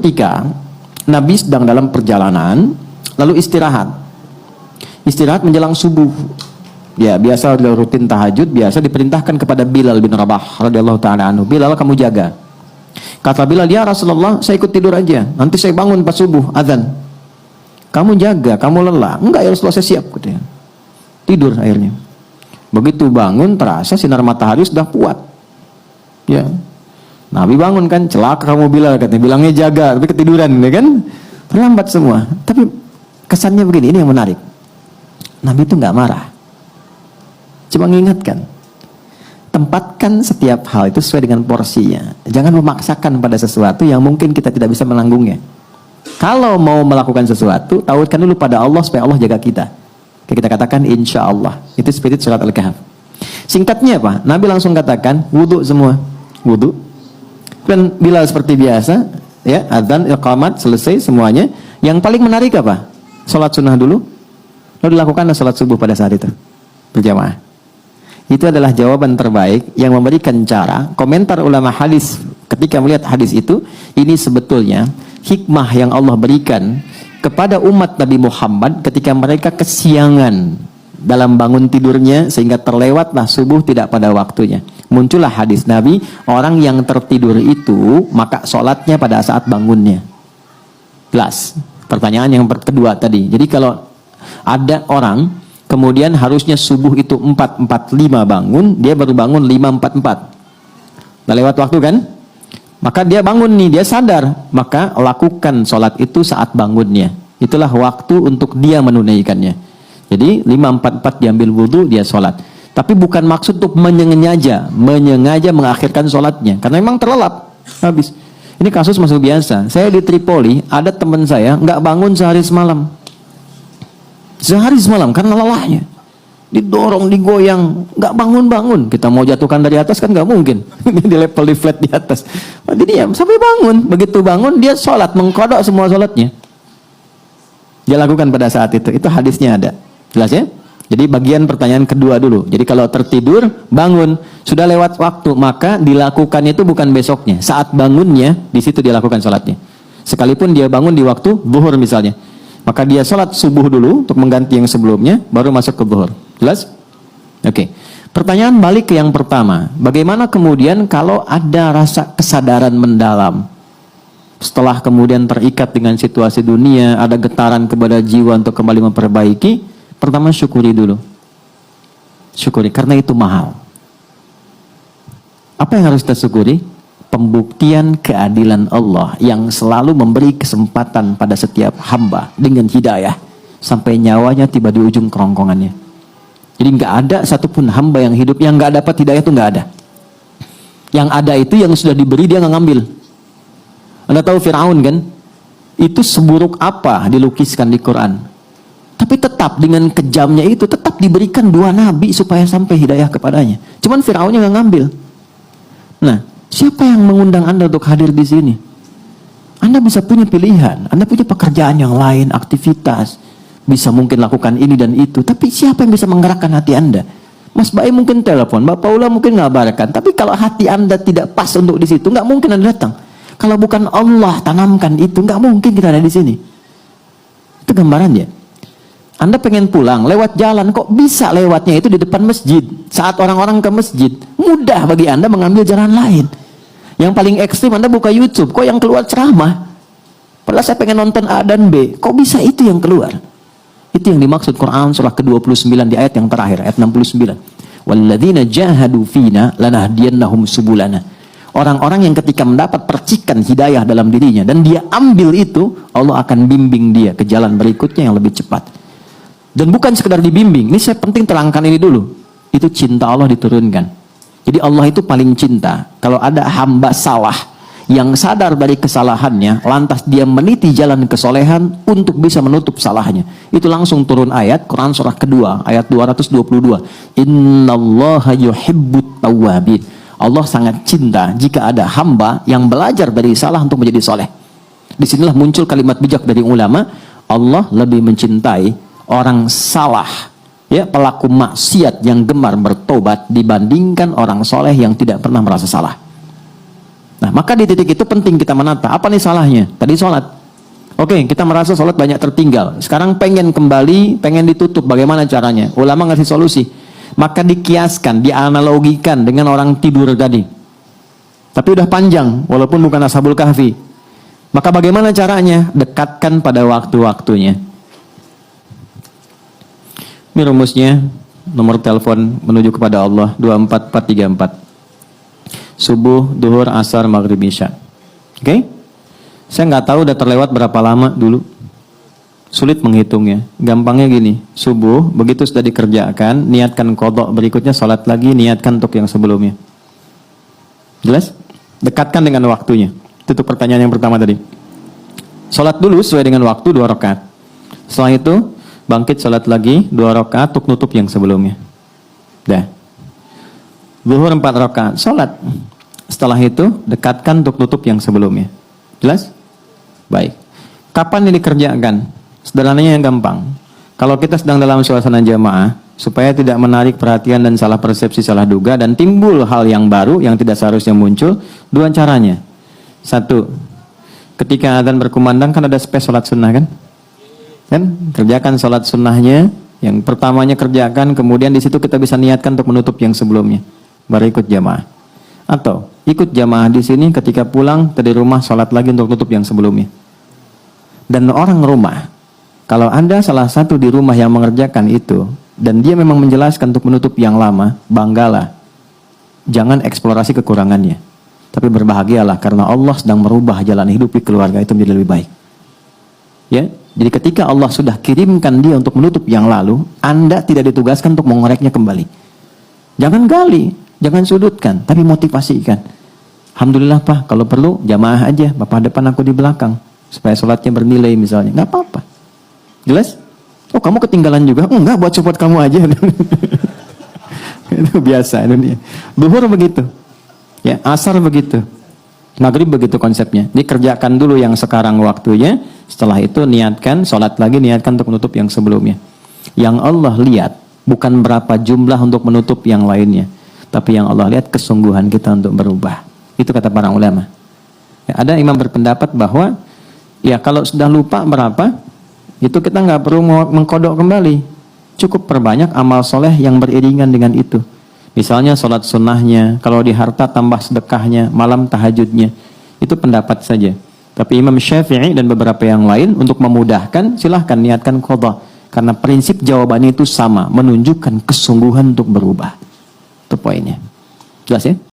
ketika Nabi sedang dalam perjalanan, lalu istirahat menjelang subuh. Ya, biasa rutin tahajud, biasa diperintahkan kepada Bilal bin Rabah radhiyallahu taala anhu, Bilal, kamu jaga. Kata Bilal, ya Rasulullah, saya ikut tidur aja, nanti saya bangun pas subuh azan. Kamu jaga, kamu lelah. Enggak ya Rasulullah, saya siap, katanya. Tidur akhirnya. Begitu bangun, terasa sinar matahari sudah kuat. Ya, Nabi bangun kan, celaka kamu Bilal, katanya. Bilangnya jaga, tapi ketiduran, ya kan? Terlambat semua. Tapi kesannya begini, ini yang menarik. Nabi itu nggak marah, cuma mengingatkan, tempatkan setiap hal itu sesuai dengan porsinya. Jangan memaksakan pada sesuatu yang mungkin kita tidak bisa menanggungnya. Kalau mau melakukan sesuatu, tauhidkan dulu pada Allah supaya Allah jaga kita. Kayak kita katakan insya Allah. Itu spirit surat Al-Kahf. Singkatnya apa? Nabi langsung katakan wudhu semua, wudhu. Dan Bilal seperti biasa, ya, adzan, iqamat, selesai semuanya. Yang paling menarik apa? Salat sunnah dulu, lalu dilakukan salat subuh pada saat itu berjamaah. Itu adalah jawaban terbaik yang memberikan cara. Komentar ulama hadis ketika melihat hadis itu, ini sebetulnya hikmah yang Allah berikan kepada umat Nabi Muhammad ketika mereka kesiangan dalam bangun tidurnya sehingga terlewatlah subuh tidak pada waktunya. Muncullah hadis Nabi, orang yang tertidur itu maka sholatnya pada saat bangunnya. Jelas. Pertanyaan yang kedua tadi. Jadi kalau ada orang kemudian harusnya subuh itu 4.45 bangun, dia baru bangun 5.44. Udah lewat waktu kan? Maka dia bangun nih, dia sadar, maka lakukan sholat itu saat bangunnya. Itulah waktu untuk dia menunaikannya. Jadi 5.44 diambil wudhu, dia sholat. Tapi bukan maksud untuk menyengaja mengakhirkan sholatnya, karena memang terlelap, habis. Ini kasus masuk biasa. Saya di Tripoli, ada teman saya nggak bangun sehari semalam. Sehari semalam karena lelahnya. Didorong, digoyang, nggak bangun-bangun. Kita mau jatuhkan dari atas kan nggak mungkin. Di level di flat di atas. Jadi dia sampai bangun. Begitu bangun dia sholat, mengkodok semua sholatnya. Dia lakukan pada saat itu. Itu hadisnya ada. Jelas ya? Jadi bagian pertanyaan kedua dulu. Jadi kalau tertidur, bangun, sudah lewat waktu, maka dilakukan itu bukan besoknya. Saat bangunnya, di situ dia lakukan sholatnya. Sekalipun dia bangun di waktu zuhur misalnya. Maka dia sholat subuh dulu untuk mengganti yang sebelumnya, baru masuk ke zuhur. Jelas? Oke. Pertanyaan balik ke yang pertama. Bagaimana kemudian kalau ada rasa kesadaran mendalam? Setelah kemudian terikat dengan situasi dunia, ada getaran kepada jiwa untuk kembali memperbaiki. Pertama syukuri dulu. Syukuri, karena itu mahal. Apa yang harus kita syukuri? Pembuktian keadilan Allah yang selalu memberi kesempatan pada setiap hamba dengan hidayah sampai nyawanya tiba di ujung kerongkongannya. Jadi nggak ada satupun hamba yang hidup yang nggak dapat hidayah, itu nggak ada. Yang ada itu yang sudah diberi dia nggak ngambil. Anda tahu Firaun kan? Itu seburuk apa dilukiskan di Quran. Tapi tetap dengan kejamnya itu tetap diberikan 2 nabi supaya sampai hidayah kepadanya. Cuman Firaunnya nggak ngambil. Nah, siapa yang mengundang Anda untuk hadir di sini? Anda bisa punya pilihan, Anda punya pekerjaan yang lain, aktivitas, bisa mungkin lakukan ini dan itu. Tapi siapa yang bisa menggerakkan hati Anda? Mas Bae mungkin telepon, Mbak Paula mungkin ngabarkan. Tapi kalau hati Anda tidak pas untuk di situ, nggak mungkin Anda datang. Kalau bukan Allah tanamkan itu, nggak mungkin kita ada di sini. Itu gambarannya. Anda pengen pulang, lewat jalan, kok bisa lewatnya itu di depan masjid. Saat orang-orang ke masjid, mudah bagi Anda mengambil jalan lain. Yang paling ekstrim Anda buka YouTube, kok yang keluar ceramah? Padahal saya pengen nonton A dan B, kok bisa itu yang keluar? Itu yang dimaksud Quran surah ke-29 di ayat yang terakhir, ayat 69. Walladzina jahadu fina lanahdiyannahum subulana. Orang-orang yang ketika mendapat percikan hidayah dalam dirinya dan dia ambil itu, Allah akan bimbing dia ke jalan berikutnya yang lebih cepat. Dan bukan sekedar dibimbing, ini saya penting terangkan ini dulu. Itu cinta Allah diturunkan. Jadi Allah itu paling cinta. Kalau ada hamba salah yang sadar dari kesalahannya, lantas dia meniti jalan kesolehan untuk bisa menutup salahnya, itu langsung turun ayat Quran surah kedua ayat 222. Innallaha yuhibbut tawwabin. Allah sangat cinta jika ada hamba yang belajar dari salah untuk menjadi soleh. Disinilah muncul kalimat bijak dari ulama. Allah lebih mencintai orang salah, ya, pelaku maksiat yang gemar bertobat dibandingkan orang soleh yang tidak pernah merasa salah. Nah, maka di titik itu penting kita menata. Apa nih salahnya? Tadi sholat. Oke, kita merasa sholat banyak tertinggal. Sekarang pengen kembali, pengen ditutup. Bagaimana caranya? Ulama ngasih solusi. Maka dikiaskan, dianalogikan dengan orang tidur tadi. Tapi udah panjang, walaupun bukan Ashabul Kahfi. Maka bagaimana caranya? Dekatkan pada waktu-waktunya. Ini rumusnya, nomor telepon menuju kepada Allah 24434. Subuh, duhur, asar, maghrib, isya. Oke? Saya nggak tahu udah terlewat berapa lama dulu. Sulit menghitungnya. Gampangnya gini, subuh, begitu sudah dikerjakan, niatkan qadha, berikutnya sholat lagi, niatkan untuk yang sebelumnya. Jelas? Dekatkan dengan waktunya. Itu pertanyaan yang pertama tadi. Sholat dulu sesuai dengan waktu 2 rakaat. Setelah itu, bangkit sholat lagi 2 rakaat untuk nutup yang sebelumnya. Dah. Zuhur 4 rakaat, sholat. Setelah itu, dekatkan untuk nutup yang sebelumnya. Jelas? Baik. Kapan ini dikerjakan? Sederhananya yang gampang. Kalau kita sedang dalam suasana jamaah, supaya tidak menarik perhatian dan salah persepsi, salah duga, dan timbul hal yang baru yang tidak seharusnya muncul, 2 caranya. 1, ketika adzan berkumandang kan ada space sholat sunnah kan? Kerjakan sholat sunnahnya. Yang pertamanya kerjakan, kemudian di situ kita bisa niatkan untuk menutup yang sebelumnya. Baru ikut jamaah. Atau ikut jamaah di sini, ketika pulang dari rumah sholat lagi untuk tutup yang sebelumnya. Dan orang rumah, kalau ada salah satu di rumah yang mengerjakan itu dan dia memang menjelaskan untuk menutup yang lama, banggalah. Jangan eksplorasi kekurangannya, tapi berbahagialah karena Allah sedang merubah jalan hidup di keluarga itu menjadi lebih baik. Ya, jadi ketika Allah sudah kirimkan dia untuk menutup yang lalu, Anda tidak ditugaskan untuk mengoreknya kembali. Jangan gali, jangan sudutkan, tapi motivasikan. Alhamdulillah Pak, kalau perlu jamaah aja, Bapak depan aku di belakang, supaya sholatnya bernilai misalnya. Nggak apa-apa. Jelas? Oh, kamu ketinggalan juga? Enggak, buat support kamu aja. Itu biasa dunia. Duhur begitu. Ya, asar begitu. Maghrib begitu konsepnya. Dikerjakan dulu yang sekarang waktunya, setelah itu niatkan, sholat lagi, niatkan untuk menutup yang sebelumnya. Yang Allah lihat bukan berapa jumlah untuk menutup yang lainnya, tapi yang Allah lihat kesungguhan kita untuk berubah. Itu kata para ulama. Ya, ada imam berpendapat bahwa ya kalau sudah lupa berapa, itu kita nggak perlu mengkodok kembali. Cukup perbanyak amal soleh yang beriringan dengan itu. Misalnya sholat sunnahnya, kalau di harta tambah sedekahnya, malam tahajudnya. Itu pendapat saja. Tapi Imam Syafi'i dan beberapa yang lain untuk memudahkan, silahkan niatkan qadha. Karena prinsip jawabannya itu sama, menunjukkan kesungguhan untuk berubah. Itu poinnya. Jelas ya?